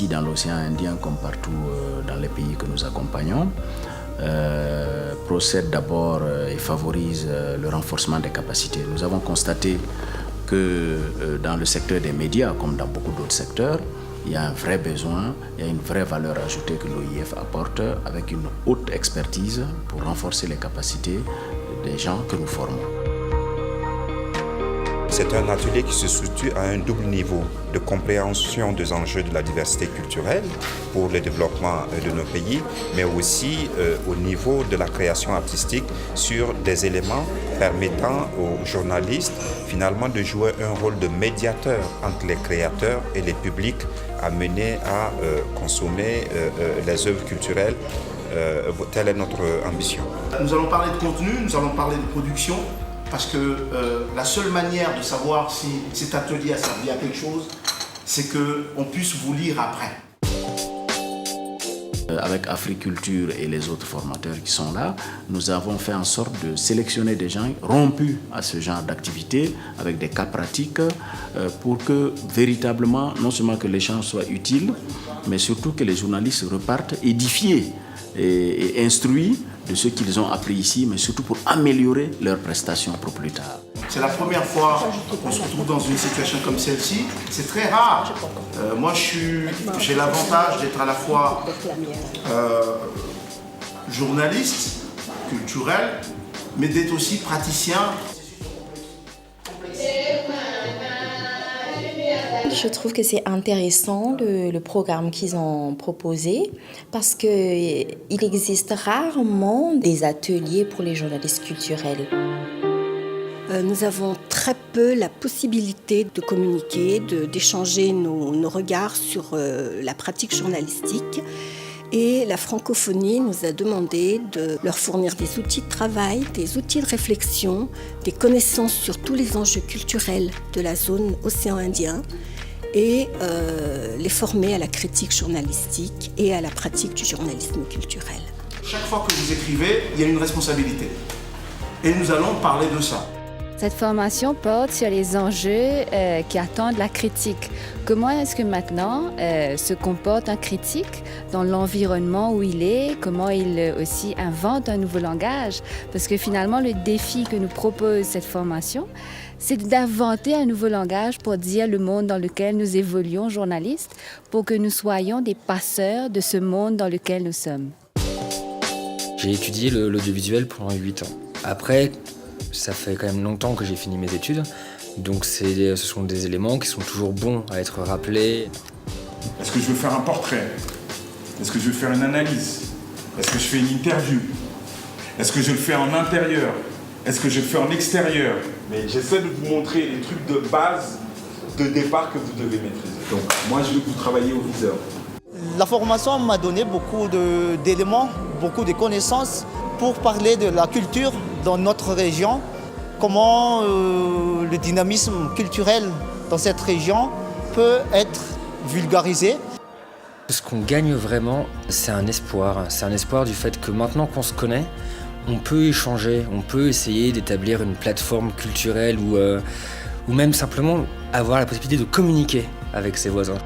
ici dans l'océan Indien comme partout dans les pays que nous accompagnons, procède d'abord et favorise le renforcement des capacités. Nous avons constaté que dans le secteur des médias, comme dans beaucoup d'autres secteurs, il y a un vrai besoin, il y a une vraie valeur ajoutée que l'OIF apporte avec une haute expertise pour renforcer les capacités des gens que nous formons. C'est un atelier qui se situe à un double niveau de compréhension des enjeux de la diversité culturelle pour le développement de nos pays, mais aussi au niveau de la création artistique sur des éléments permettant aux journalistes finalement de jouer un rôle de médiateur entre les créateurs et les publics amenés à consommer les œuvres culturelles. Telle est notre ambition. Nous allons parler de contenu, nous allons parler de production. Parce que la seule manière de savoir si cet atelier a servi à quelque chose, c'est qu'on puisse vous lire après. Avec Africulture et les autres formateurs qui sont là, nous avons fait en sorte de sélectionner des gens rompus à ce genre d'activité, avec des cas pratiques, pour que véritablement, non seulement que l'échange soit utile, mais surtout que les journalistes repartent édifiés et instruits de ce qu'ils ont appris ici, mais surtout pour améliorer leurs prestations pour plus tard. C'est la première fois qu'on se retrouve dans une situation comme celle-ci. C'est très rare. Moi, j'ai l'avantage d'être à la fois journaliste, culturel, mais d'être aussi praticien. Je trouve que c'est intéressant le programme qu'ils ont proposé parce qu'il existe rarement des ateliers pour les journalistes culturels. Nous avons très peu la possibilité de communiquer, d'échanger nos regards sur la pratique journalistique. Et la francophonie nous a demandé de leur fournir des outils de travail, des outils de réflexion, des connaissances sur tous les enjeux culturels de la zone océan Indien et les former à la critique journalistique et à la pratique du journalisme culturel. Chaque fois que vous écrivez, il y a une responsabilité. Et nous allons parler de ça. Cette formation porte sur les enjeux qui attendent la critique. Comment est-ce que maintenant se comporte un critique dans l'environnement où il est? Comment il aussi invente un nouveau langage? Parce que finalement, le défi que nous propose cette formation, c'est d'inventer un nouveau langage pour dire le monde dans lequel nous évoluons, journalistes, pour que nous soyons des passeurs de ce monde dans lequel nous sommes. J'ai étudié l'audiovisuel pendant 8 ans. Après, ça fait quand même longtemps que j'ai fini mes études, donc ce sont des éléments qui sont toujours bons à être rappelés. Est-ce que je veux faire un portrait? Est-ce que je veux faire une analyse? Est-ce que je fais une interview? Est-ce que je le fais en intérieur? Est-ce que je le fais en extérieur? Mais j'essaie de vous montrer les trucs de base, de départ que vous devez maîtriser. Donc moi je veux que vous travaillez au viseur. La formation m'a donné beaucoup d'éléments, beaucoup de connaissances pour parler de la culture dans notre région, comment le dynamisme culturel dans cette région peut être vulgarisé. Ce qu'on gagne vraiment, c'est un espoir. C'est un espoir du fait que maintenant qu'on se connaît, on peut échanger, on peut essayer d'établir une plateforme culturelle ou même simplement avoir la possibilité de communiquer avec ses voisins.